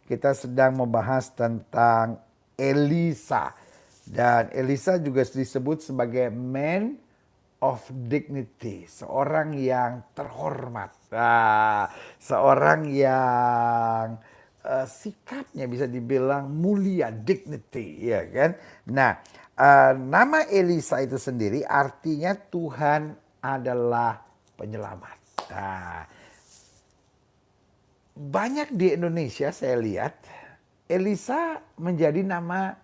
Kita sedang membahas tentang Elisa. Dan Elisa juga disebut sebagai man of dignity, seorang yang terhormat. Nah, seorang yang sikapnya bisa dibilang mulia, dignity, ya kan? Nah, nama Elisa itu sendiri artinya Tuhan adalah penyelamat. Nah, banyak di Indonesia saya lihat Elisa menjadi nama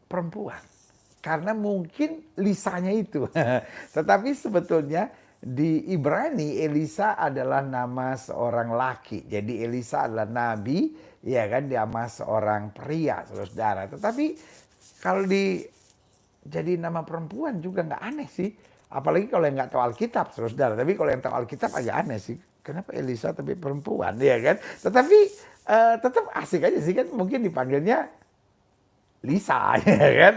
perempuan. Karena mungkin Lisanya itu. Tetapi sebetulnya di Ibrani Elisa adalah nama seorang laki. Jadi Elisa adalah nabi, ya kan, nama seorang pria, saudara. Tetapi kalau jadi nama perempuan juga nggak aneh sih. Apalagi kalau yang nggak tahu Alkitab, saudara. Tapi kalau yang tahu Alkitab agak aneh sih. Kenapa Elisa tapi perempuan, ya kan? Tetapi tetap asik aja sih kan. Mungkin dipanggilnya Lisa, ya kan?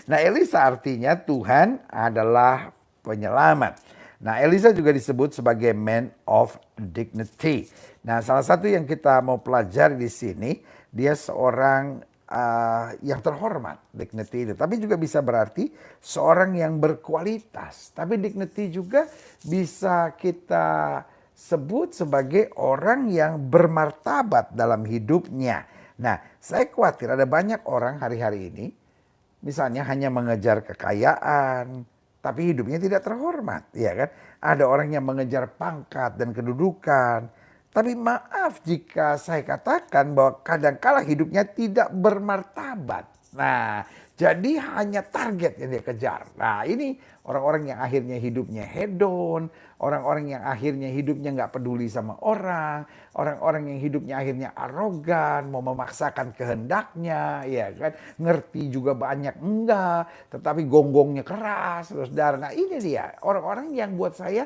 Nah, Elisa artinya Tuhan adalah penyelamat. Nah, Elisa juga disebut sebagai man of dignity. Nah, salah satu yang kita mau pelajari di sini, dia seorang yang terhormat, dignity itu. Tapi juga bisa berarti seorang yang berkualitas. Tapi dignity juga bisa kita sebut sebagai orang yang bermartabat dalam hidupnya. Nah, saya khawatir ada banyak orang hari-hari ini, misalnya hanya mengejar kekayaan, tapi hidupnya tidak terhormat, ya kan? Ada orang yang mengejar pangkat dan kedudukan, tapi maaf jika saya katakan bahwa kadang-kala hidupnya tidak bermartabat. Nah, jadi hanya target yang dia kejar. Nah, ini orang-orang yang akhirnya hidupnya hedon, orang-orang yang akhirnya hidupnya nggak peduli sama orang yang hidupnya akhirnya arogan, mau memaksakan kehendaknya, ya kan, ngerti juga banyak enggak, tetapi gonggongnya keras, saudara. Nah, ini dia orang-orang yang buat saya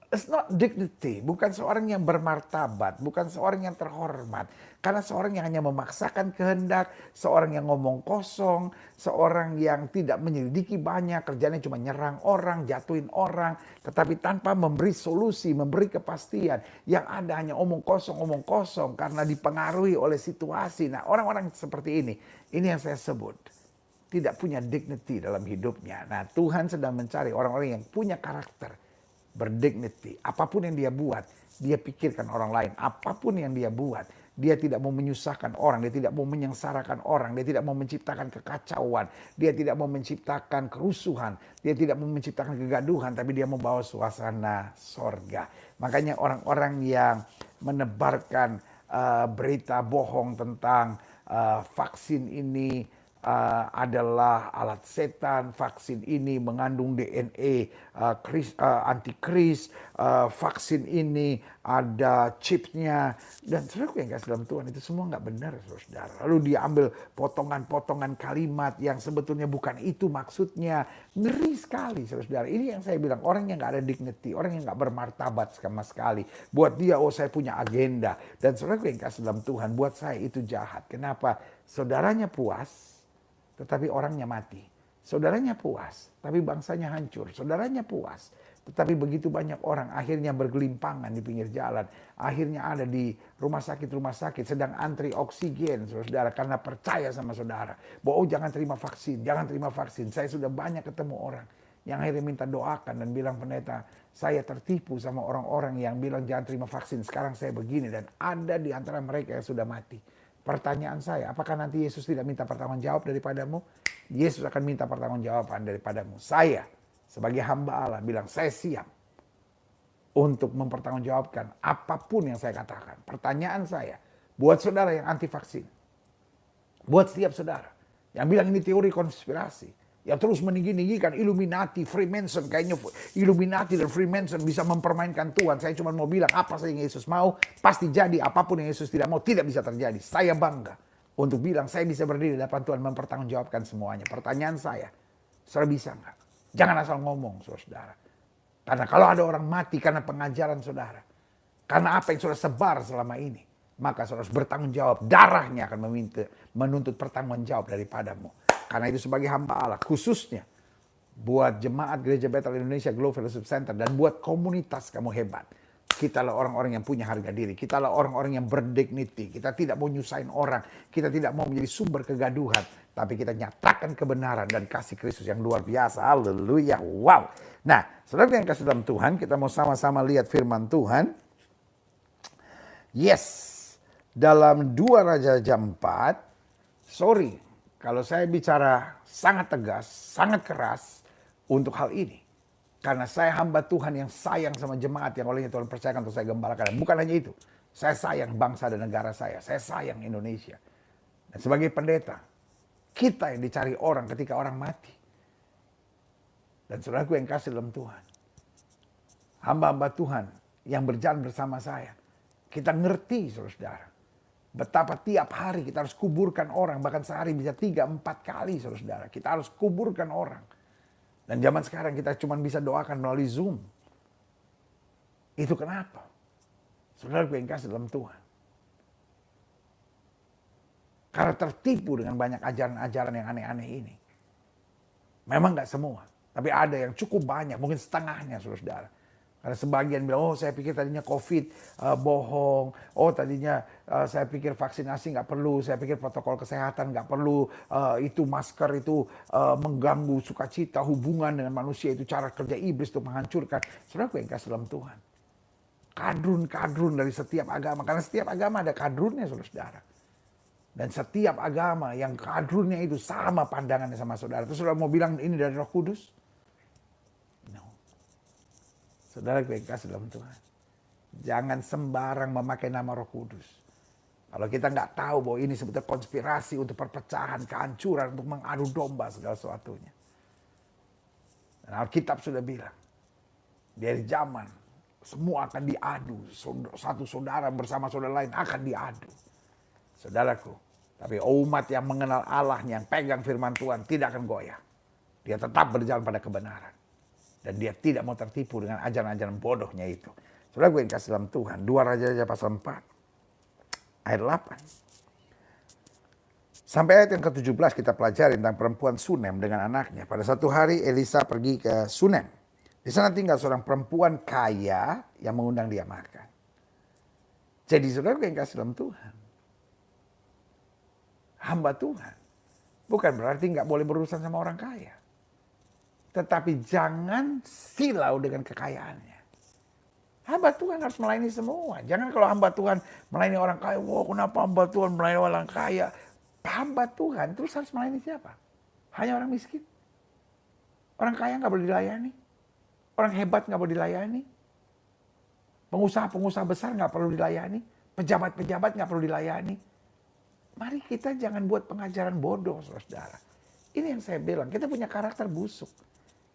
it's not dignity, bukan seorang yang bermartabat, bukan seorang yang terhormat. Karena seorang yang hanya memaksakan kehendak, seorang yang ngomong kosong, seorang yang tidak menyelidiki banyak, kerjanya cuma nyerang orang, jatuhin orang, tetapi tanpa memberi solusi, memberi kepastian. Yang ada hanya omong kosong, karena dipengaruhi oleh situasi. Nah, orang-orang seperti ini yang saya sebut tidak punya dignity dalam hidupnya. Nah, Tuhan sedang mencari orang-orang yang punya karakter, berdignity. Apapun yang dia buat, dia pikirkan orang lain. Apapun yang dia buat, dia tidak mau menyusahkan orang, dia tidak mau menyengsarakan orang, dia tidak mau menciptakan kekacauan, dia tidak mau menciptakan kerusuhan, dia tidak mau menciptakan kegaduhan, tapi dia membawa suasana sorga. Makanya orang-orang yang menebarkan berita bohong tentang vaksin ini adalah alat setan, vaksin ini mengandung DNA antikris, vaksin ini ada chipnya, dan saudara yang kasih dalam Tuhan itu semua nggak benar, saudara. Lalu diambil potongan-potongan kalimat yang sebetulnya bukan itu maksudnya. Ngeri sekali, saudara. Ini yang saya bilang, orang yang nggak ada dignity, orang yang nggak bermartabat sama sekali. Buat dia, oh saya punya agenda. Dan saudara yang kasih dalam Tuhan, buat saya itu jahat. Kenapa? Saudaranya puas, tetapi orangnya mati. Saudaranya puas, tapi bangsanya hancur. Saudaranya puas, tetapi begitu banyak orang akhirnya bergelimpangan di pinggir jalan. Akhirnya ada di rumah sakit sedang antri oksigen, saudara, karena percaya sama saudara. Bahwa oh, jangan terima vaksin. Saya sudah banyak ketemu orang yang akhirnya minta doakan dan bilang, pendeta, saya tertipu sama orang-orang yang bilang jangan terima vaksin. Sekarang saya begini, dan ada di antara mereka yang sudah mati. Pertanyaan saya, apakah nanti Yesus tidak minta pertanggungjawab daripadamu? Yesus akan minta pertanggungjawaban daripadamu. Saya sebagai hamba Allah bilang, saya siap untuk mempertanggungjawabkan apapun yang saya katakan. Pertanyaan saya, buat saudara yang anti vaksin, buat setiap saudara yang bilang ini teori konspirasi, yang terus meninggi-ninggikan Illuminati, Freemason, kayaknya Illuminati dan Freemason bisa mempermainkan Tuhan. Saya cuma mau bilang apa saja yang Yesus mau, pasti jadi. Apapun yang Yesus tidak mau, tidak bisa terjadi. Saya bangga untuk bilang saya bisa berdiri di depan Tuhan mempertanggungjawabkan semuanya. Pertanyaan saya, saudara bisa nggak? Jangan asal ngomong, saudara. Karena kalau ada orang mati karena pengajaran saudara, karena apa yang saudara sebar selama ini, maka saudara harus bertanggung jawab. Darahnya akan menuntut pertanggung jawab daripadamu. Karena itu sebagai hamba Allah, khususnya buat jemaat Gereja Bethel Indonesia Glow Fellowship Center dan buat komunitas kamu hebat. Kitalah orang-orang yang punya harga diri. Kitalah orang-orang yang berdignity. Kita tidak mau nyusahin orang. Kita tidak mau menjadi sumber kegaduhan. Tapi kita nyatakan kebenaran dan kasih Kristus yang luar biasa. Haleluya. Wow. Nah, saudara yang kasih dalam Tuhan, kita mau sama-sama lihat firman Tuhan. Yes. Dalam 2 Raja 4. Sorry. Kalau saya bicara sangat tegas, sangat keras untuk hal ini. Karena saya hamba Tuhan yang sayang sama jemaat yang olehnya Tuhan percayakan untuk saya gembalakan. Bukan hanya itu. Saya sayang bangsa dan negara saya. Saya sayang Indonesia. Dan sebagai pendeta, kita yang dicari orang ketika orang mati. Dan saudaraku yang kasih dalam Tuhan. Hamba-hamba Tuhan yang berjalan bersama saya. Kita ngerti saudara-saudara. Betapa tiap hari kita harus kuburkan orang. Bahkan sehari bisa 3-4 kali saudara-saudara. Kita harus kuburkan orang. Dan zaman sekarang kita cuma bisa doakan melalui Zoom. Itu kenapa? Saudara yang kasih dalam Tuhan. Karena tertipu dengan banyak ajaran-ajaran yang aneh-aneh ini. Memang gak semua. Tapi ada yang cukup banyak. Mungkin setengahnya saudara-saudara. Karena sebagian bilang, oh saya pikir tadinya COVID bohong. Oh tadinya saya pikir vaksinasi nggak perlu. Saya pikir protokol kesehatan nggak perlu. Itu masker itu mengganggu sukacita hubungan dengan manusia. Itu cara kerja iblis untuk menghancurkan. Saudara yang kasih dalam Tuhan. Kadrun-kadrun dari setiap agama. Karena setiap agama ada kadrunnya saudara. Dan setiap agama yang kadrunnya itu sama pandangannya sama saudara. Terus saudara mau bilang ini dari Roh Kudus? Saudara yang kasih dalam Tuhan. Jangan sembarang memakai nama Roh Kudus. Kalau kita nggak tahu bahwa ini sebetulnya konspirasi untuk perpecahan, kehancuran, untuk mengadu domba segala sesuatunya. Dan Alkitab sudah bilang. Dari zaman semua akan diadu. Satu saudara bersama saudara lain akan diadu. Saudaraku. Tapi umat yang mengenal Allahnya, yang pegang firman Tuhan tidak akan goyah. Dia tetap berjalan pada kebenaran. Dan dia tidak mau tertipu dengan ajaran-ajaran bodohnya itu. Saudara gue yang kasih dalam Tuhan. 2 Raja pasal 4. Ayat 8. Sampai ayat yang ke-17 kita pelajari tentang perempuan Sunem dengan anaknya. Pada satu hari Elisa pergi ke Sunem. Di sana tinggal seorang perempuan kaya yang mengundang dia makan. Jadi saudara gue yang kasih dalam Tuhan. Hamba Tuhan. Bukan berarti nggak boleh berurusan sama orang kaya. Tetapi jangan silau dengan kekayaannya. Hamba Tuhan harus melayani semua. Jangan kalau hamba Tuhan melayani orang kaya. Wah, kenapa hamba Tuhan melayani orang kaya? Hamba Tuhan terus harus melayani siapa? Hanya orang miskin? Orang kaya nggak boleh dilayani? Orang hebat nggak boleh dilayani? Pengusaha-pengusaha besar nggak perlu dilayani? Pejabat-pejabat nggak perlu dilayani? Mari kita jangan buat pengajaran bodoh, saudara. Ini yang saya bilang, kita punya karakter busuk.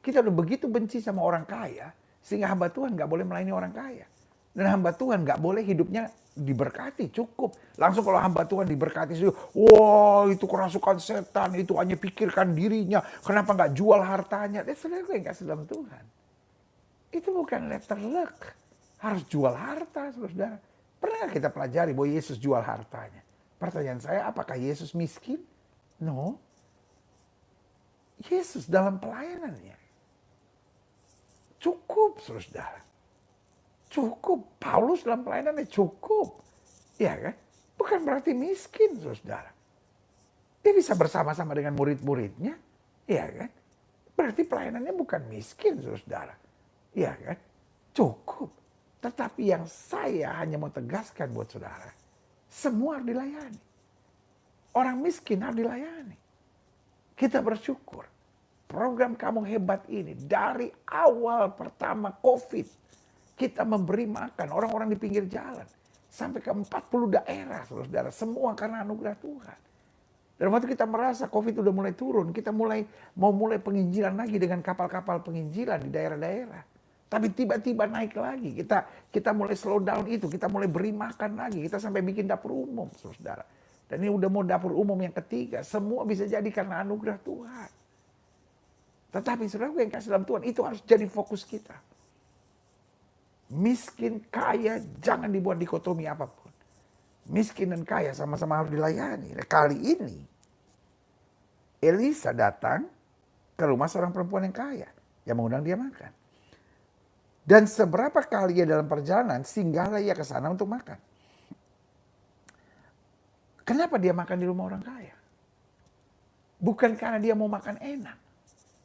Kita udah begitu benci sama orang kaya, sehingga hamba Tuhan gak boleh melayani orang kaya. Dan hamba Tuhan gak boleh hidupnya diberkati, cukup. Langsung kalau hamba Tuhan diberkati, wah itu kerasukan setan, itu hanya pikirkan dirinya, kenapa gak jual hartanya. Dan saudara gue yang kasih dalam Tuhan. Itu bukan letter luck. Harus jual harta, saudara. Pernah gak kita pelajari bahwa Yesus jual hartanya? Pertanyaan saya, apakah Yesus miskin? No. Yesus dalam pelayanannya cukup, saudara. Cukup. Paulus dalam pelayanannya cukup. Iya kan? Bukan berarti miskin, saudara. Dia bisa bersama-sama dengan murid-muridnya. Iya kan? Berarti pelayanannya bukan miskin, saudara. Iya kan? Cukup. Tetapi yang saya hanya mau tegaskan buat saudara. Semua harus dilayani. Orang miskin harus dilayani. Kita bersyukur. Program Kamu Hebat ini dari awal pertama COVID. Kita memberi makan orang-orang di pinggir jalan. Sampai ke 40 daerah, saudara. Semua karena anugerah Tuhan. Dan waktu kita merasa COVID udah mulai turun. Kita mau mulai penginjilan lagi dengan kapal-kapal penginjilan di daerah-daerah. Tapi tiba-tiba naik lagi. Kita mulai slow down itu. Kita mulai beri makan lagi. Kita sampai bikin dapur umum, saudara. Dan ini udah mau dapur umum yang ketiga. Semua bisa jadi karena anugerah Tuhan. Tetapi saudara yang kasih dalam Tuhan, itu harus jadi fokus kita. Miskin, kaya, jangan dibuat dikotomi apapun. Miskin dan kaya sama-sama harus dilayani. Nah, kali ini, Elisa datang ke rumah seorang perempuan yang kaya. Yang mengundang dia makan. Dan seberapa kali ia dalam perjalanan, singgahlah ia ke sana untuk makan. Kenapa dia makan di rumah orang kaya? Bukan karena dia mau makan enak,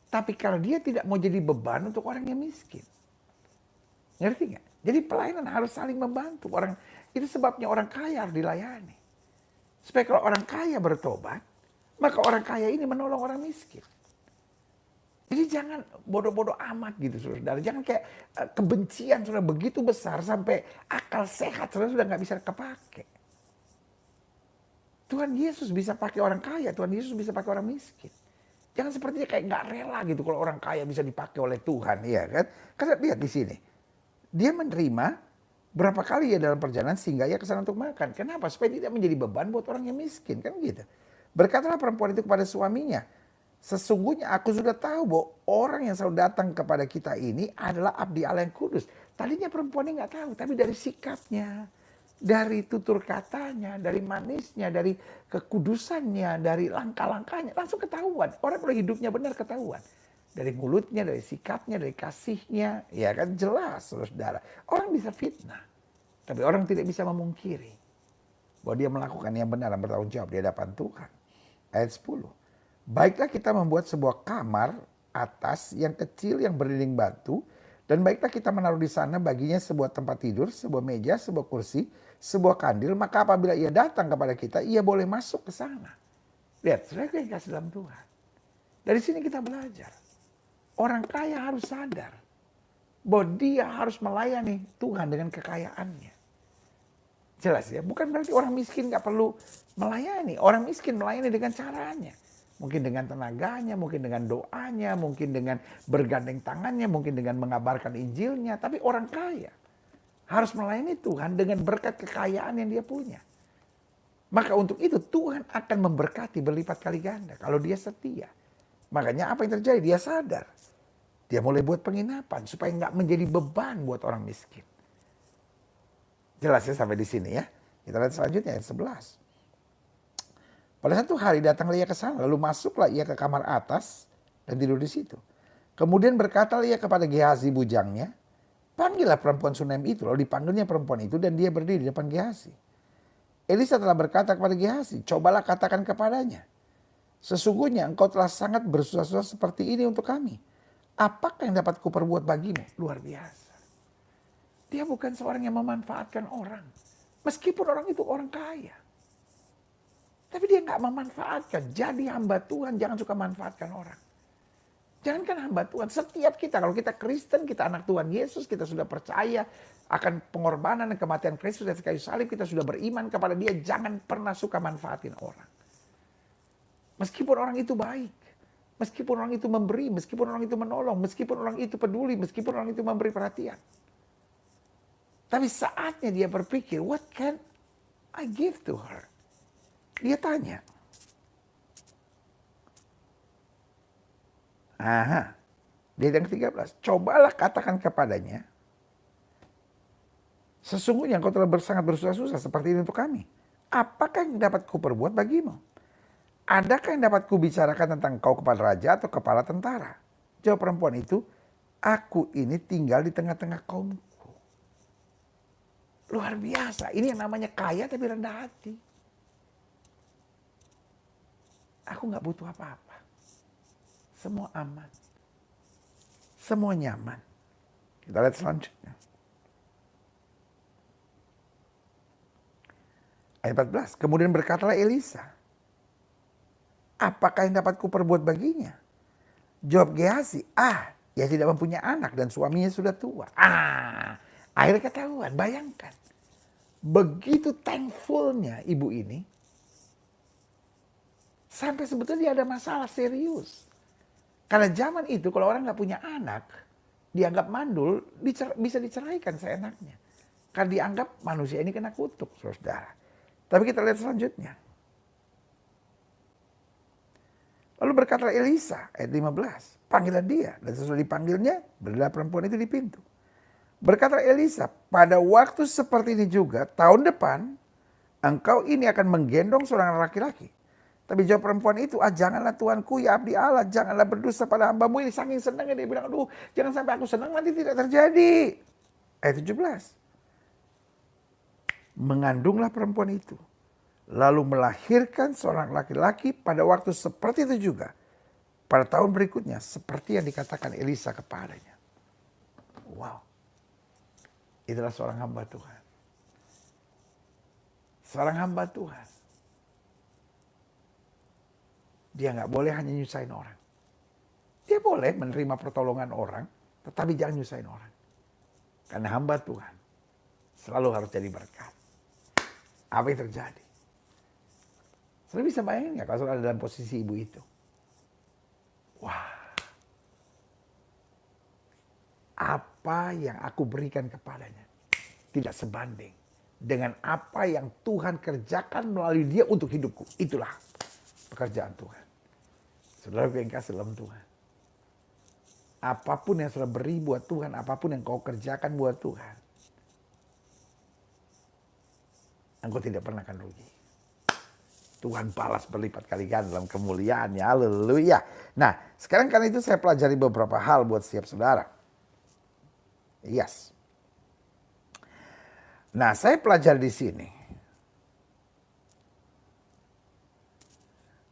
tapi karena dia tidak mau jadi beban untuk orang yang miskin. Ngerti nggak? Jadi pelayanan harus saling membantu. Itu sebabnya orang kaya harus dilayani. Supaya kalau orang kaya bertobat, maka orang kaya ini menolong orang miskin. Jadi jangan bodoh-bodoh amat gitu saudara. Jangan kayak kebencian sudah begitu besar sampai akal sehat sudah nggak bisa kepake. Tuhan Yesus bisa pakai orang kaya, Tuhan Yesus bisa pakai orang miskin. Jangan sepertinya kayak nggak rela gitu kalau orang kaya bisa dipakai oleh Tuhan, ya kan? Karena lihat di sini, dia menerima berapa kali ya dalam perjalanan sehingga ia ke sana untuk makan. Kenapa? Supaya tidak menjadi beban buat orang yang miskin, kan gitu. Berkatalah perempuan itu kepada suaminya, sesungguhnya aku sudah tahu bahwa orang yang selalu datang kepada kita ini adalah abdi Allah yang kudus. Tadinya perempuan ini nggak tahu, tapi dari sikapnya, dari tutur katanya, dari manisnya, dari kekudusannya, dari langkah-langkahnya, langsung ketahuan. Orang kalau hidupnya benar ketahuan. Dari mulutnya, dari sikapnya, dari kasihnya, ya kan jelas saudara. Orang bisa fitnah, tapi orang tidak bisa memungkiri bahwa dia melakukan yang benar dan bertanggung jawab di hadapan Tuhan. Ayat 10. Baiklah kita membuat sebuah kamar atas yang kecil yang berdinding batu, dan baiklah kita menaruh di sana baginya sebuah tempat tidur, sebuah meja, sebuah kursi, sebuah kandil, maka apabila ia datang kepada kita, ia boleh masuk ke sana. Lihat, saudara yang kasih dalam Tuhan. Dari sini kita belajar. Orang kaya harus sadar bahwa dia harus melayani Tuhan dengan kekayaannya. Jelas ya, bukan berarti orang miskin gak perlu melayani. Orang miskin melayani dengan caranya. Mungkin dengan tenaganya, mungkin dengan doanya, mungkin dengan bergandeng tangannya, mungkin dengan mengabarkan Injilnya. Tapi orang kaya harus melayani Tuhan dengan berkat kekayaan yang dia punya. Maka untuk itu Tuhan akan memberkati berlipat kali ganda kalau dia setia. Makanya apa yang terjadi? Dia sadar. Dia mulai buat penginapan supaya nggak menjadi beban buat orang miskin. Jelas ya sampai di sini ya. Kita lihat selanjutnya ayat 11. Pada satu hari datanglah ia ke sana, lalu masuklah ia ke kamar atas dan tidur di situ. Kemudian berkatalah ia kepada Gehazi bujangnya, panggillah perempuan Sunem itu. Lalu dipanggilnya perempuan itu dan dia berdiri di depan Gehazi. Elisa telah berkata kepada Gehazi, cobalah katakan kepadanya, sesungguhnya engkau telah sangat bersusah-susah seperti ini untuk kami. Apakah yang dapat kuperbuat bagimu? Luar biasa. Dia bukan seorang yang memanfaatkan orang. Meskipun orang itu orang kaya. Tapi dia nggak memanfaatkan. Jadi hamba Tuhan jangan suka manfaatkan orang. Jangankan hamba Tuhan. Setiap kita, kalau kita Kristen, kita anak Tuhan Yesus, kita sudah percaya akan pengorbanan dan kematian Kristus dan kayu salib, kita sudah beriman kepada dia. Jangan pernah suka manfaatin orang. Meskipun orang itu baik. Meskipun orang itu memberi, meskipun orang itu menolong, meskipun orang itu peduli, meskipun orang itu memberi perhatian. Tapi saatnya dia berpikir, what can I give to her? Dia tanya. Aha, di ayat 13, cobalah katakan kepadanya, sesungguhnya engkau telah sangat bersusah-susah seperti ini untuk kami. Apakah yang dapat kuperbuat bagimu? Adakah yang dapat kubicarakan tentang kau kepada raja atau kepala tentara? Jawab perempuan itu, aku ini tinggal di tengah-tengah kaumku. Luar biasa, ini yang namanya kaya tapi rendah hati. Aku gak butuh apa-apa. Semua aman. Semua nyaman. Kita lihat selanjutnya. Ayat 14, kemudian berkatalah Elisa, apakah yang dapat kuperbuat baginya? Jawab Gehazi, ia tidak mempunyai anak dan suaminya sudah tua. Akhirnya ketahuan, bayangkan. Begitu thankfulnya ibu ini, sampai sebetulnya dia ada masalah serius. Karena zaman itu kalau orang gak punya anak, dianggap mandul, bisa diceraikan seenaknya. Karena dianggap manusia ini kena kutuk, saudara. Tapi kita lihat selanjutnya. Lalu berkata Elisa, ayat 15, panggilan dia. Dan sesudah dipanggilnya, berdirilah perempuan itu di pintu. Berkata Elisa, pada waktu seperti ini juga, tahun depan, engkau ini akan menggendong seorang laki-laki. Tapi jawab perempuan itu, janganlah Tuanku ya abdi Allah, janganlah berdusta pada hambamu ini. Saking senangnya dia bilang, aduh jangan sampai aku senang nanti tidak terjadi. Ayat 17. Mengandunglah perempuan itu, lalu melahirkan seorang laki-laki pada waktu seperti itu juga. Pada tahun berikutnya, seperti yang dikatakan Elisa kepadanya. Wow. Itulah seorang hamba Tuhan. Seorang hamba Tuhan. Dia nggak boleh hanya nyusahin orang. Dia boleh menerima pertolongan orang, tetapi jangan nyusahin orang. Karena hamba Tuhan selalu harus jadi berkat. Apa yang terjadi? Saudara bisa bayangin nggak kalau saudara ada dalam posisi ibu itu? Wah. Apa yang aku berikan kepadanya tidak sebanding dengan apa yang Tuhan kerjakan melalui dia untuk hidupku. Itulah pekerjaan Tuhan. Saudara yang kasih dalam Tuhan. Apapun yang saudara beri buat Tuhan, apapun yang kau kerjakan buat Tuhan, engkau tidak pernah akan rugi. Tuhan balas berlipat kali ganda dalam kemuliaannya. Haleluya. Nah, sekarang karena itu saya pelajari beberapa hal buat setiap saudara. Yes. Nah, saya pelajari di sini.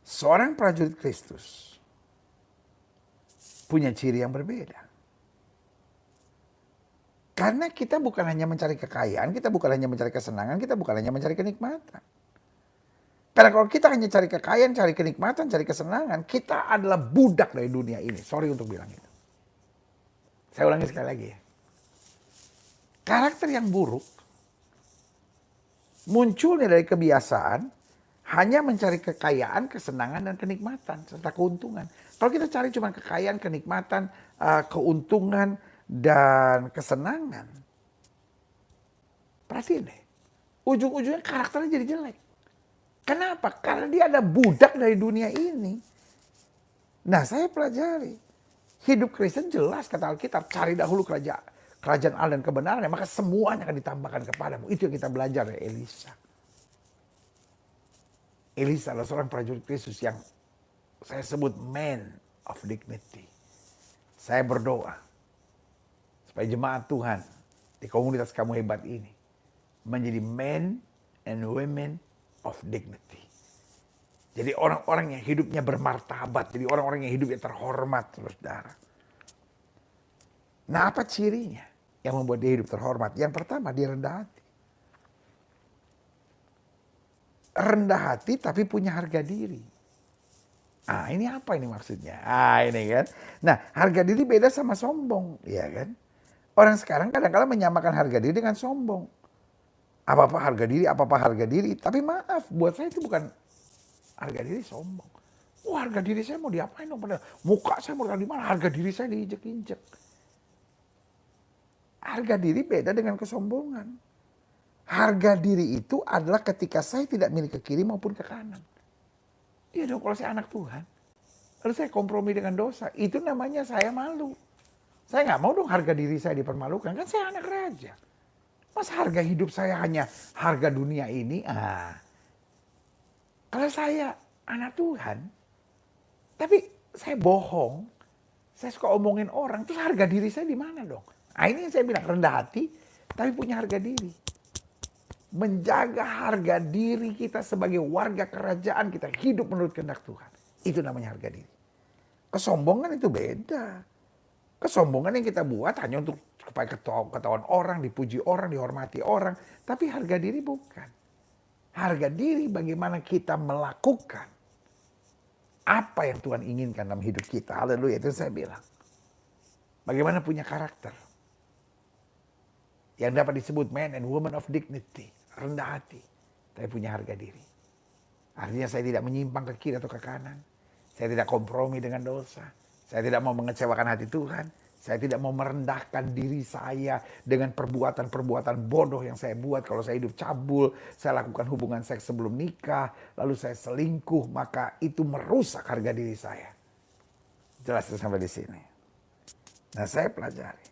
Seorang prajurit Kristus punya ciri yang berbeda. Karena kita bukan hanya mencari kekayaan, kita bukan hanya mencari kesenangan, kita bukan hanya mencari kenikmatan. Karena kalau kita hanya cari kekayaan, cari kenikmatan, cari kesenangan, kita adalah budak dari dunia ini. Sorry untuk bilang itu. Saya ulangi sekali lagi ya. Karakter yang buruk munculnya dari kebiasaan hanya mencari kekayaan, kesenangan, dan kenikmatan, serta keuntungan. Kalau kita cari cuma kekayaan, kenikmatan, keuntungan, dan kesenangan, perhatiin deh, ujung-ujungnya karakternya jadi jelek. Kenapa? Karena dia ada budak dari dunia ini. Nah, saya pelajari. Hidup Kristen jelas kata Alkitab, cari dahulu kerajaan Allah dan kebenaran, maka semuanya akan ditambahkan kepadamu. Itu yang kita belajar dari Elisa. Elisa adalah seorang prajurit Kristus yang saya sebut man of dignity. Saya berdoa supaya jemaat Tuhan di komunitas kamu hebat ini menjadi men and women of dignity. Jadi orang-orang yang hidupnya bermartabat, jadi orang-orang yang hidupnya terhormat, saudara. Nah, apa cirinya yang membuat dia hidup terhormat? Yang pertama, dia rendah hati. Rendah hati tapi punya harga diri. Ini apa ini maksudnya? Ini kan. Nah, harga diri beda sama sombong, ya kan? Orang sekarang kadang-kadang menyamakan harga diri dengan sombong. Apa-apa harga diri, apa-apa harga diri. Tapi maaf, buat saya itu bukan harga diri sombong. Harga diri saya mau diapain dong? Padahal muka saya mau di mana? Harga diri saya diinjek-injek. Harga diri beda dengan kesombongan. Harga diri itu adalah ketika saya tidak milih ke kiri maupun ke kanan. Iya dong, kalau saya anak Tuhan. Lalu saya kompromi dengan dosa. Itu namanya saya malu. Saya nggak mau dong harga diri saya dipermalukan. Kan saya anak raja. Mas harga hidup saya hanya harga dunia ini? Kalau saya anak Tuhan, tapi saya bohong, saya suka omongin orang, terus harga diri saya di mana dong? Ini yang saya bilang, rendah hati, tapi punya harga diri. Menjaga harga diri kita sebagai warga kerajaan, kita hidup menurut kehendak Tuhan. Itu namanya harga diri. Kesombongan itu beda. Kesombongan yang kita buat hanya untuk supaya ketahuan orang, dipuji orang, dihormati orang. Tapi harga diri bukan. Harga diri bagaimana kita melakukan apa yang Tuhan inginkan dalam hidup kita. Haleluya, itu saya bilang. Bagaimana punya karakter yang dapat disebut man and woman of dignity. Rendah hati, tapi punya harga diri. Artinya saya tidak menyimpang ke kiri atau ke kanan. Saya tidak kompromi dengan dosa. Saya tidak mau mengecewakan hati Tuhan. Saya tidak mau merendahkan diri saya dengan perbuatan-perbuatan bodoh yang saya buat. Kalau saya hidup cabul, saya lakukan hubungan seks sebelum nikah, lalu saya selingkuh, maka itu merusak harga diri saya. Jelas sampai di sini. Nah, saya pelajari.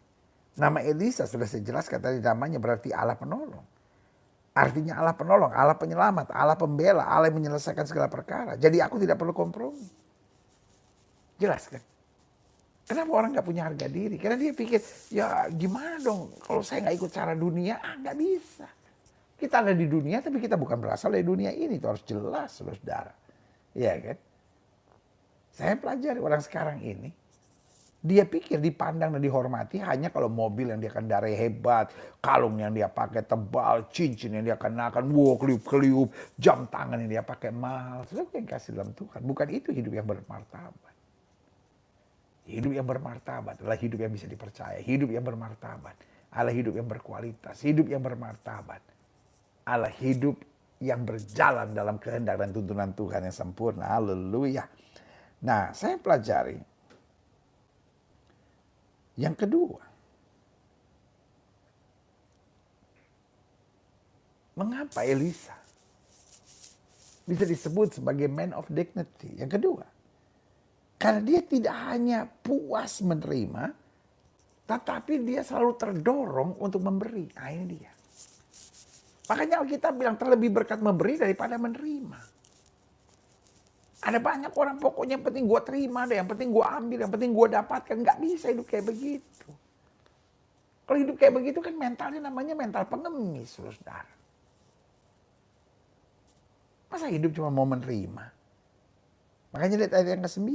Nama Elisa sudah saya jelaskan tadi, namanya berarti Allah penolong. Artinya Allah penolong, Allah penyelamat, Allah pembela, Allah yang menyelesaikan segala perkara. Jadi aku tidak perlu kompromi. Jelas kan? Kenapa orang nggak punya harga diri? Karena dia pikir, ya gimana dong kalau saya nggak ikut cara dunia, nggak bisa. Kita ada di dunia tapi kita bukan berasal dari dunia ini, itu harus jelas saudara. Iya kan? Saya pelajari orang sekarang ini, dia pikir dipandang dan dihormati hanya kalau mobil yang dia kendarai hebat, kalung yang dia pakai tebal, cincin yang dia kenakan, wow keliup-keliup, jam tangan yang dia pakai mahal. Itu yang kasih dalam Tuhan. Bukan itu hidup yang bermartabat. Hidup yang bermartabat adalah hidup yang bisa dipercaya. Hidup yang bermartabat adalah hidup yang berkualitas. Hidup yang bermartabat adalah hidup yang berjalan dalam kehendak dan tuntunan Tuhan yang sempurna. Haleluya. Nah, saya pelajari. Yang kedua, mengapa Elisa bisa disebut sebagai man of dignity? Yang kedua, karena dia tidak hanya puas menerima, tetapi dia selalu terdorong untuk memberi. Nah ini dia. Makanya Alkitab bilang terlebih berkat memberi daripada menerima. Ada banyak orang pokoknya yang penting gue terima deh, yang penting gue ambil, yang penting gue dapatkan. Nggak bisa hidup kayak begitu. Kalau hidup kayak begitu kan mentalnya namanya mental pengemis, saudara. Masa hidup cuma mau menerima? Makanya lihat ayat yang ke-9.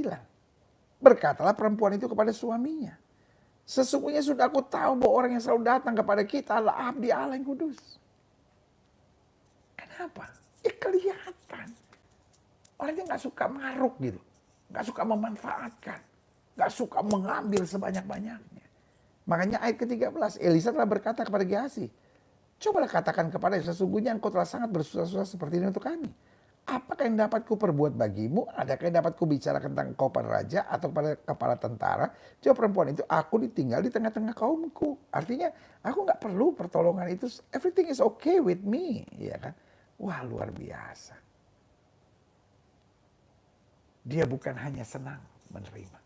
Berkatalah perempuan itu kepada suaminya, sesungguhnya sudah aku tahu bahwa orang yang selalu datang kepada kita adalah abdi Allah yang kudus. Kenapa? Kelihatan. Orangnya gak suka maruk gitu. Gak suka memanfaatkan. Gak suka mengambil sebanyak-banyaknya. Makanya ayat ke-13, Elisa telah berkata kepada Gehazi, cobalah katakan kepada sesungguhnya engkau telah sangat bersusah-susah seperti ini untuk kami. Apakah yang dapat ku perbuat bagimu? Adakah yang dapat ku bicarakan tentang kau pada raja atau pada kepala tentara? Jawab perempuan itu, aku ditinggal di tengah-tengah kaumku. Artinya aku gak perlu pertolongan itu. Everything is okay with me. Ya kan? Wah luar biasa. Dia bukan hanya senang menerima.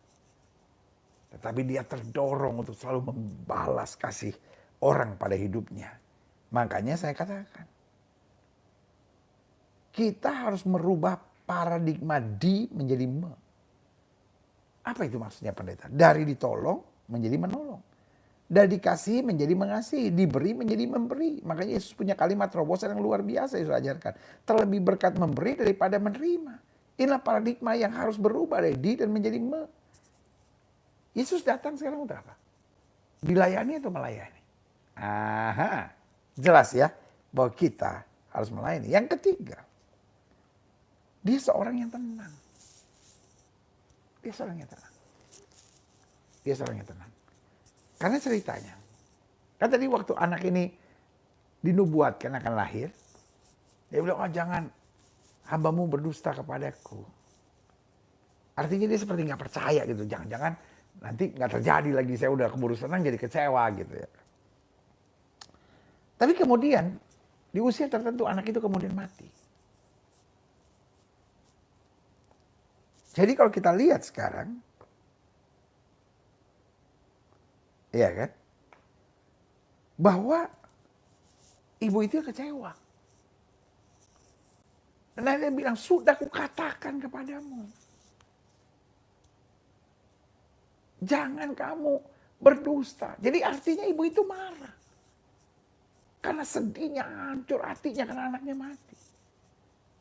Tetapi dia terdorong untuk selalu membalas kasih orang pada hidupnya. Makanya saya katakan, kita harus merubah paradigma di menjadi me. Apa itu maksudnya pendeta? Dari ditolong menjadi menolong. Dari dikasih menjadi mengasihi. Diberi menjadi memberi. Makanya Yesus punya kalimat terobosan yang luar biasa Yesus ajarkan. Terlebih berkat memberi daripada menerima. Inilah paradigma yang harus berubah dari di dan menjadi me. Yesus datang sekarang untuk apa? Dilayani atau melayani? Aha, jelas ya bahwa kita harus melayani. Yang ketiga, dia seorang yang tenang. Dia seorang yang tenang. Dia seorang yang tenang. Karena ceritanya, kan tadi waktu anak ini dinubuatkan akan lahir, dia bilang, oh jangan hambamu berdusta kepadaku. Artinya dia seperti nggak percaya gitu. Jangan-jangan nanti nggak terjadi lagi, saya udah keburu senang jadi kecewa gitu ya. Tapi kemudian di usia tertentu anak itu kemudian mati. Jadi kalau kita lihat sekarang, iya kan, bahwa ibu itu kecewa. Dan dia bilang, sudah kukatakan kepadamu, jangan kamu berdusta. Jadi artinya ibu itu marah. Karena sedihnya hancur hatinya karena anaknya mati.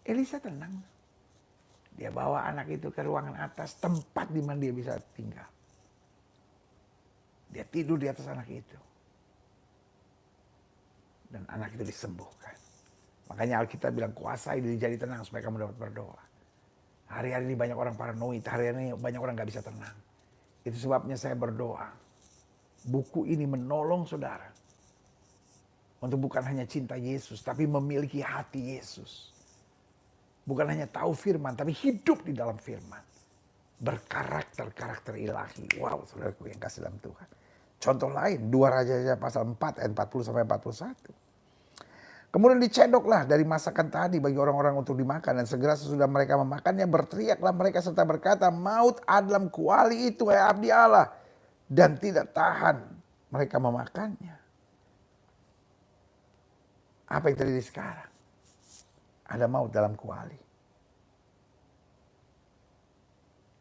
Elisa tenang. Dia bawa anak itu ke ruangan atas, tempat di mana dia bisa tinggal. Dia tidur di atas anak itu. Dan anak itu disembuhkan. Makanya Alkitab bilang, kuasai diri jadi tenang supaya kamu dapat berdoa. Hari-hari ini banyak orang paranoid, hari-hari ini banyak orang gak bisa tenang. Itu sebabnya saya berdoa. Buku ini menolong saudara. Untuk bukan hanya cinta Yesus, tapi memiliki hati Yesus. Bukan hanya tahu firman, tapi hidup di dalam firman. Berkarakter ilahi. Wow, saudaraku yang kasih dalam Tuhan. Contoh lain, 2 Raja pasal 4 ayat 40 sampai 41. Kemudian dicedoklah dari masakan tadi bagi orang-orang untuk dimakan. Dan segera sesudah mereka memakannya, berteriaklah mereka serta berkata, maut adalah kuali itu, hai abdi Allah. Dan tidak tahan mereka memakannya. Apa yang terjadi sekarang? Ada maut dalam kuali.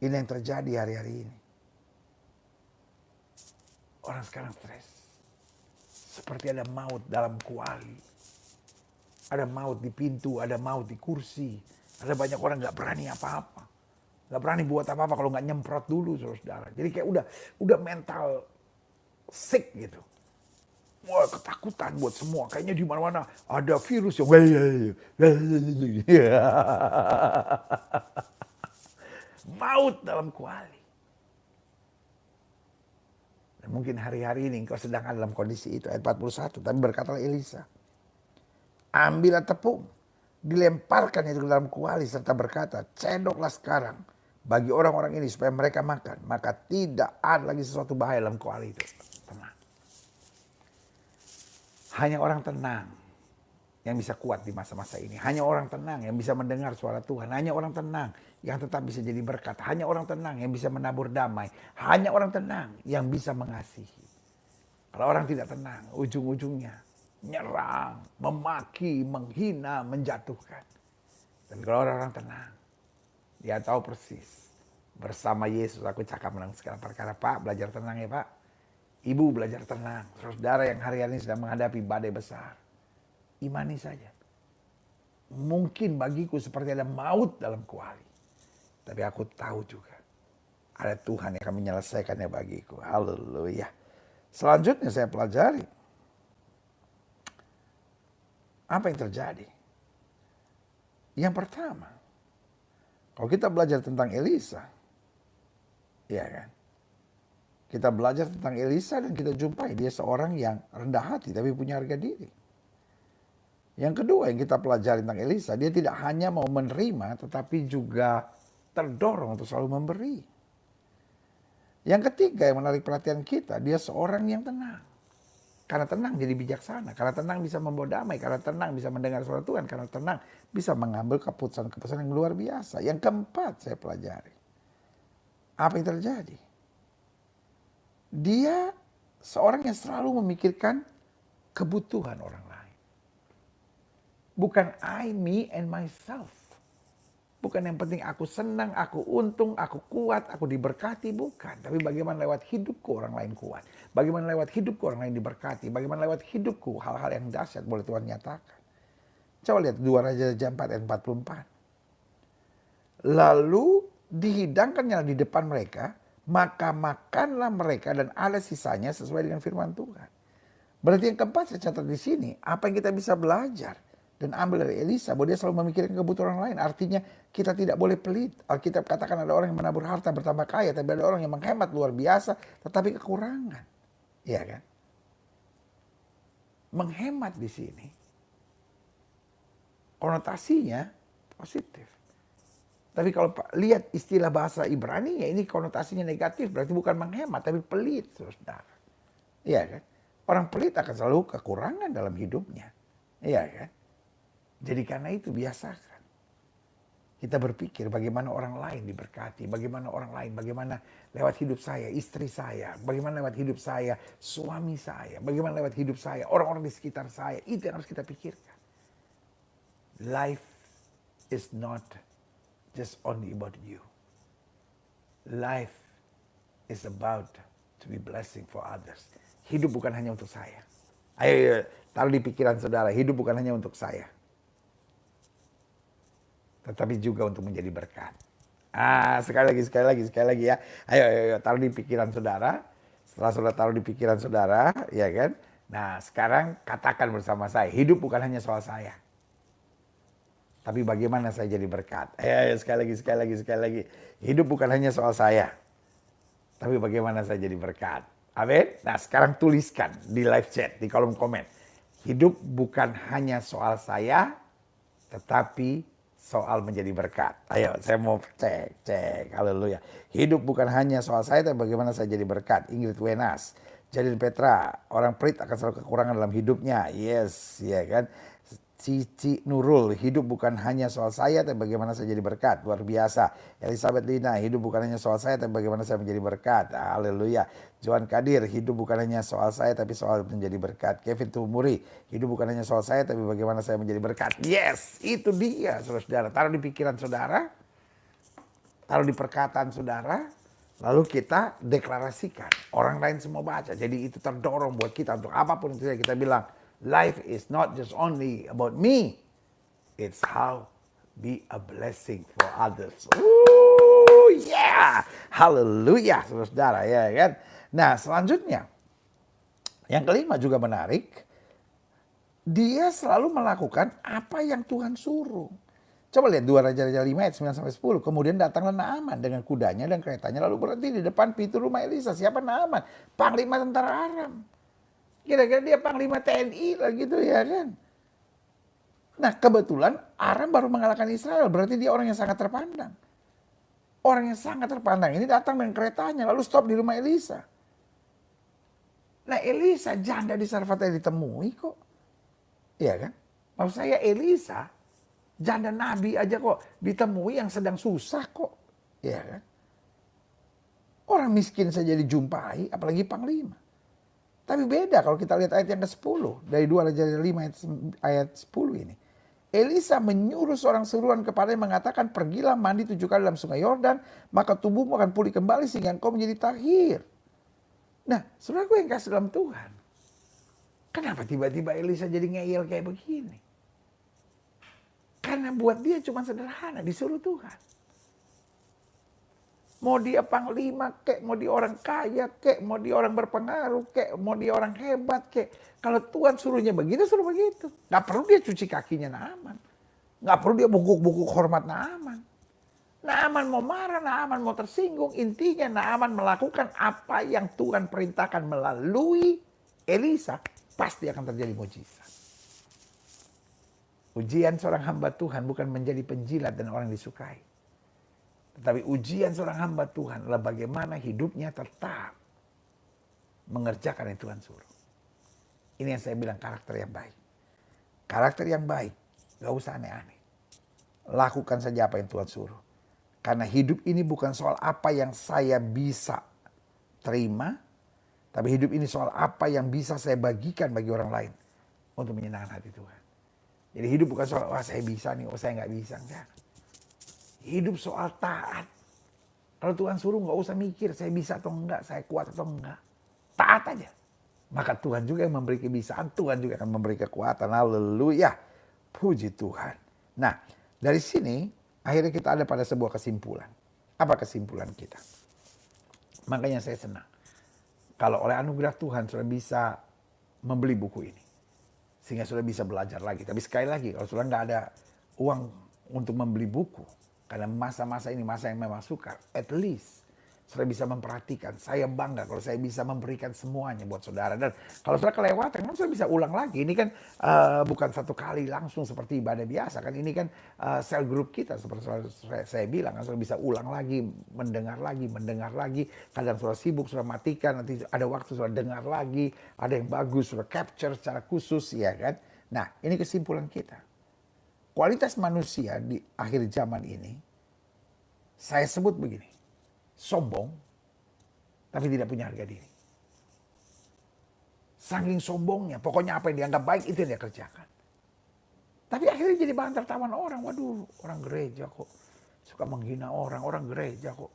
Ini yang terjadi hari-hari ini. Orang sekarang stres. Seperti ada maut dalam kuali. Ada maut di pintu, ada maut di kursi. Ada banyak orang gak berani apa-apa. Gak berani buat apa-apa kalau gak nyemprot dulu, saudara. Jadi kayak udah mental sick gitu. Wah, ketakutan buat semua. Kayaknya di mana-mana ada virus yang maut dalam kuali. Dan mungkin hari-hari ini engkau sedang ada dalam kondisi itu. Ayat 41. Tapi berkatalah Elisa, ambillah tepung, dilemparkan itu ke dalam kuali serta berkata, cendoklah sekarang bagi orang-orang ini supaya mereka makan. Maka tidak ada lagi sesuatu bahaya dalam kuali itu. Tenang. Hanya orang tenang yang bisa kuat di masa-masa ini. Hanya orang tenang yang bisa mendengar suara Tuhan. Hanya orang tenang yang tetap bisa jadi berkat. Hanya orang tenang yang bisa menabur damai. Hanya orang tenang yang bisa mengasihi. Kalau orang tidak tenang, ujung-ujungnya nyerang, memaki, menghina, menjatuhkan. Dan kalau orang tenang, dia tahu persis. Bersama Yesus aku cakap menang segala perkara. Pak, belajar tenang ya Pak. Ibu belajar tenang. Saudara yang hari-hari ini sedang menghadapi badai besar. Imani saja. Mungkin bagiku seperti ada maut dalam kuali. Tapi aku tahu juga. Ada Tuhan yang akan menyelesaikannya bagiku. Haleluya. Selanjutnya saya pelajari. Apa yang terjadi? Yang pertama. Kalau kita belajar tentang Elisa. Iya kan? Kita belajar tentang Elisa dan kita jumpai dia seorang yang rendah hati tapi punya harga diri. Yang kedua yang kita pelajari tentang Elisa, dia tidak hanya mau menerima tetapi juga terdorong untuk selalu memberi. Yang ketiga yang menarik perhatian kita, dia seorang yang tenang. Karena tenang jadi bijaksana, karena tenang bisa membawa damai, karena tenang bisa mendengar suara Tuhan, karena tenang bisa mengambil keputusan-keputusan yang luar biasa. Yang keempat saya pelajari. Apa yang terjadi? Dia seorang yang selalu memikirkan kebutuhan orang lain. Bukan I, me, and myself. Bukan yang penting aku senang, aku untung, aku kuat, aku diberkati. Bukan. Tapi bagaimana lewat hidupku orang lain kuat. Bagaimana lewat hidupku orang lain diberkati. Bagaimana lewat hidupku hal-hal yang dahsyat boleh Tuhan nyatakan. Coba lihat 2 Raja-Raja 4 ayat 44. Lalu dihidangkannya di depan mereka. Maka makanlah mereka dan ada sisanya sesuai dengan firman Tuhan. Berarti yang keempat saya catat di sini. Apa yang kita bisa belajar dan ambil dari Elisa, bahwa dia selalu memikirkan kebutuhan orang lain. Artinya kita tidak boleh pelit. Alkitab katakan ada orang yang menabur harta bertambah kaya, tapi ada orang yang menghemat luar biasa tetapi kekurangan. Iya kan? Menghemat di sini konotasinya positif. Tapi kalau lihat istilah bahasa Ibrani, ya ini konotasinya negatif. Berarti bukan menghemat, tapi pelit, saudara. Iya kan? Orang pelit akan selalu kekurangan dalam hidupnya. Iya kan? Jadi karena itu biasakan. Kita berpikir bagaimana orang lain diberkati. Bagaimana orang lain, bagaimana lewat hidup saya, istri saya. Bagaimana lewat hidup saya, suami saya. Bagaimana lewat hidup saya, orang-orang di sekitar saya. Itu yang harus kita pikirkan. Life is not just only about you. Life is about to be blessing for others. Hidup bukan hanya untuk saya. Ayo, taruh di pikiran saudara, hidup bukan hanya untuk saya. Tetapi juga untuk menjadi berkat. Sekali lagi ya. Ayo, taruh di pikiran saudara. Setelah saudara taruh di pikiran saudara, ya kan? Nah, sekarang katakan bersama saya, hidup bukan hanya soal saya. Tapi bagaimana saya jadi berkat? Ayo, sekali lagi. Hidup bukan hanya soal saya. Tapi bagaimana saya jadi berkat? Amin. Nah, sekarang tuliskan di live chat, di kolom komen. Hidup bukan hanya soal saya, tetapi soal menjadi berkat. Ayo, saya mau cek. Haleluya. Hidup bukan hanya soal saya, tapi bagaimana saya jadi berkat. Ingrid Wenas, Jadin Petra, orang pelit akan selalu kekurangan dalam hidupnya. Yes, ya kan. Cici Nurul, hidup bukan hanya soal saya tapi bagaimana saya jadi berkat. Luar biasa. Elizabeth Lina, hidup bukan hanya soal saya tapi bagaimana saya menjadi berkat. Haleluya. Johan Kadir, hidup bukan hanya soal saya tapi soal menjadi berkat. Kevin Tumuri, hidup bukan hanya soal saya tapi bagaimana saya menjadi berkat. Yes, itu dia saudara-saudara. Taruh di pikiran saudara, taruh di perkataan saudara, lalu kita deklarasikan. Orang lain semua baca. Jadi itu terdorong buat kita untuk apapun itu kita bilang. Life is not just only about me. It's how be a blessing for others. Ooh, yeah. Haleluya, saudara-saudara, ya kan? Nah, selanjutnya yang kelima juga menarik. Dia selalu melakukan apa yang Tuhan suruh. Coba lihat 2 Raja-Raja 5 ayat 9 sampai 10. Kemudian datanglah Naaman dengan kudanya dan keretanya lalu berhenti di depan pintu rumah Elisa. Siapa Naaman? Panglima tentara Aram. Kira-kira dia panglima TNI lah gitu ya kan. Nah kebetulan Aram baru mengalahkan Israel. Berarti dia orang yang sangat terpandang. Orang yang sangat terpandang ini datang dengan keretanya. Lalu stop di rumah Elisa. Nah Elisa janda di Sarfata ditemui kok. Iya kan. Maksud saya Elisa janda nabi aja kok ditemui yang sedang susah kok. Iya kan. Orang miskin saja dijumpai apalagi panglima. Tapi beda kalau kita lihat ayat yang ke-10. Dari 2 Raja 5 ayat 10 ini. Elisa menyuruh seorang seruan kepadanya mengatakan, pergilah mandi 7 kali dalam sungai Yordan, maka tubuhmu akan pulih kembali sehingga engkau menjadi tahir. Nah, saudara gue yang kasih dalam Tuhan. Kenapa tiba-tiba Elisa jadi ngeyel kayak begini? Karena buat dia cuma sederhana, disuruh Tuhan. Mau dia panglima kek, mau dia orang kaya kek, mau dia orang berpengaruh kek, mau dia orang hebat kek. Kalau Tuhan suruhnya begitu, suruh begitu. Gak perlu dia cuci kakinya Naaman. Gak perlu dia bukuk-bukuk hormat Naaman. Naaman mau marah, Naaman mau tersinggung. Intinya Naaman melakukan apa yang Tuhan perintahkan melalui Elisa. Pasti akan terjadi mujizat. Ujian seorang hamba Tuhan bukan menjadi penjilat dan orang disukai. Tetapi ujian seorang hamba Tuhan adalah bagaimana hidupnya tetap mengerjakan yang Tuhan suruh. Ini yang saya bilang karakter yang baik. Karakter yang baik, gak usah aneh-aneh. Lakukan saja apa yang Tuhan suruh. Karena hidup ini bukan soal apa yang saya bisa terima, tapi hidup ini soal apa yang bisa saya bagikan bagi orang lain untuk menyenangkan hati Tuhan. Jadi hidup bukan soal, wah saya bisa nih, oh saya gak bisa. Enggak. Hidup soal taat. Kalau Tuhan suruh gak usah mikir saya bisa atau enggak, saya kuat atau enggak. Taat aja. Maka Tuhan juga yang memberi kebisaan, Tuhan juga akan memberi kekuatan. Haleluya. Puji Tuhan. Nah, dari sini akhirnya kita ada pada sebuah kesimpulan. Apa kesimpulan kita? Makanya saya senang. Kalau oleh anugerah Tuhan sudah bisa membeli buku ini. Sehingga sudah bisa belajar lagi. Tapi sekali lagi, kalau sudah nggak ada uang untuk membeli buku, karena masa-masa ini masa yang memang sukar, at least sudah bisa memperhatikan. Saya bangga kalau saya bisa memberikan semuanya buat saudara. Dan kalau sudah kelewatan, kan sudah bisa ulang lagi. Ini kan bukan satu kali langsung seperti ibadah biasa. Kan ini kan sel grup kita, seperti saya bilang. Kan sudah bisa ulang lagi, mendengar lagi. Kadang sudah sibuk, sudah matikan. Nanti ada waktu sudah dengar lagi. Ada yang bagus, sudah capture secara khusus. Ya kan? Nah, ini kesimpulan kita. Kualitas manusia di akhir zaman ini, saya sebut begini, sombong, tapi tidak punya harga diri. Saking sombongnya, pokoknya apa yang dianggap baik itu yang dia kerjakan. Tapi akhirnya jadi bahan tertawan orang, waduh orang gereja kok suka menghina orang gereja kok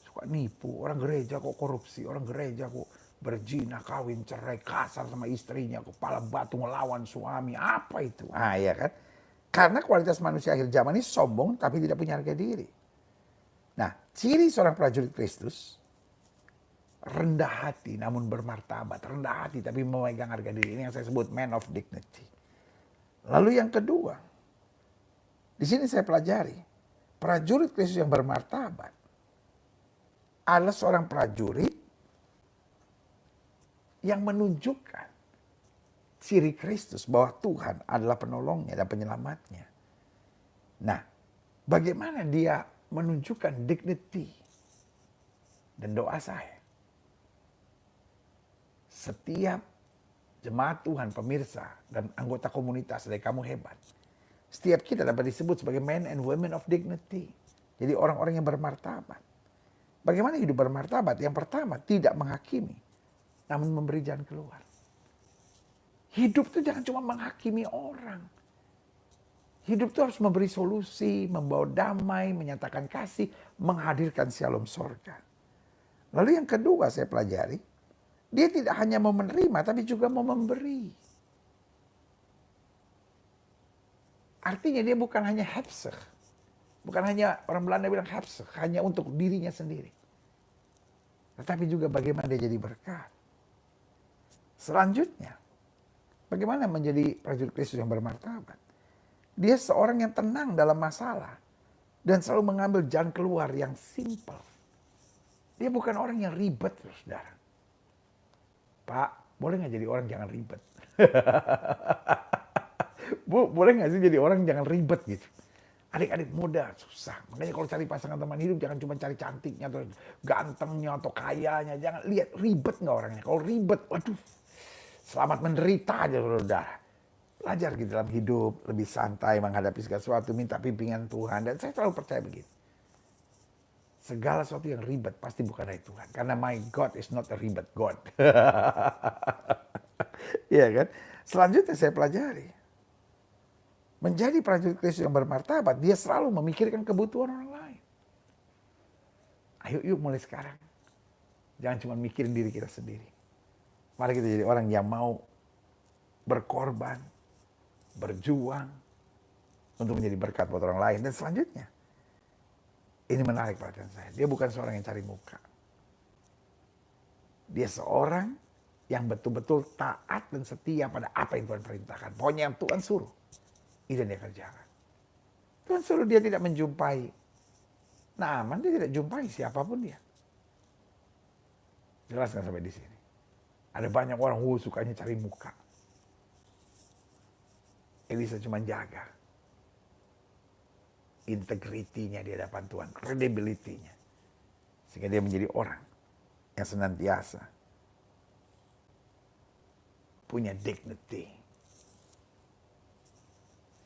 suka nipu, orang gereja kok korupsi, orang gereja kok berzina, kawin, cerai, kasar sama istrinya, kepala batu ngelawan suami, apa itu? Ya kan? Karena kualitas manusia akhir zaman ini sombong tapi tidak punya harga diri. Nah, ciri seorang prajurit Kristus, rendah hati namun bermartabat, rendah hati tapi memegang harga diri. Ini yang saya sebut man of dignity. Lalu yang kedua, di sini saya pelajari, prajurit Kristus yang bermartabat adalah seorang prajurit yang menunjukkan ciri Kristus bahwa Tuhan adalah penolongnya dan penyelamatnya. Nah, bagaimana dia menunjukkan dignity dan doa saya? Setiap Jemaat Tuhan, pemirsa, dan anggota komunitas, dari kamu hebat. Setiap kita dapat disebut sebagai men and women of dignity. Jadi orang-orang yang bermartabat. Bagaimana hidup bermartabat? Yang pertama, tidak menghakimi, namun memberi jalan keluar. Hidup itu jangan cuma menghakimi orang. Hidup itu harus memberi solusi, membawa damai, menyatakan kasih, menghadirkan shalom sorga. Lalu yang kedua saya pelajari, dia tidak hanya mau menerima, tapi juga mau memberi. Artinya dia bukan hanya hebsek. Bukan hanya, orang Belanda bilang hebsek, hanya untuk dirinya sendiri. Tetapi juga bagaimana dia jadi berkat. Selanjutnya, bagaimana menjadi prajurit Kristus yang bermartabat. Dia seorang yang tenang dalam masalah. Dan selalu mengambil jalan keluar yang simple. Dia bukan orang yang ribet, saudara. Pak, boleh gak jadi orang jangan ribet? Bu, boleh gak sih jadi orang jangan ribet gitu? Adik-adik muda susah. Makanya kalau cari pasangan teman hidup jangan cuma cari cantiknya atau gantengnya atau kayanya. Jangan lihat ribet gak orangnya. Kalau ribet, waduh, selamat menderita aja saudara. Belajar gitu dalam hidup, lebih santai menghadapi segala sesuatu, minta bimbingan Tuhan. Dan saya selalu percaya begitu. Segala sesuatu yang ribet pasti bukan dari Tuhan. Karena my God is not a ribet God. Iya kan? Selanjutnya saya pelajari. Menjadi prajurit Kristus yang bermartabat, dia selalu memikirkan kebutuhan orang lain. Ayo yuk mulai sekarang. Jangan cuma mikirin diri kita sendiri. Mari kita jadi orang yang mau berkorban, berjuang untuk menjadi berkat buat orang lain. Dan selanjutnya, ini menarik perhatian saya. Dia bukan seorang yang cari muka. Dia seorang yang betul-betul taat dan setia pada apa yang Tuhan perintahkan. Pokoknya yang Tuhan suruh, itu yang dia kerjakan. Tuhan suruh dia tidak menjumpai Naaman, dia tidak jumpai siapapun dia. Jelas kan sampai di sini? Ada banyak orang sukanya cari muka. Elisa cuma jaga integritinya di hadapan Tuhan, credibility-nya. Sehingga dia menjadi orang yang senantiasa punya dignity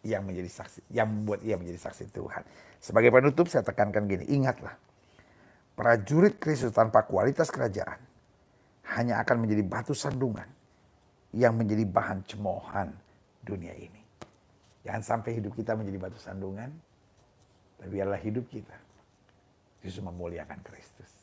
yang menjadi saksi, yang membuat ia menjadi saksi Tuhan. Sebagai penutup saya tekankan gini, ingatlah, prajurit Kristus tanpa kualitas kerajaan hanya akan menjadi batu sandungan yang menjadi bahan cemoohan dunia ini. Jangan sampai hidup kita menjadi batu sandungan, tapi biarlah hidup kita justru memuliakan Kristus.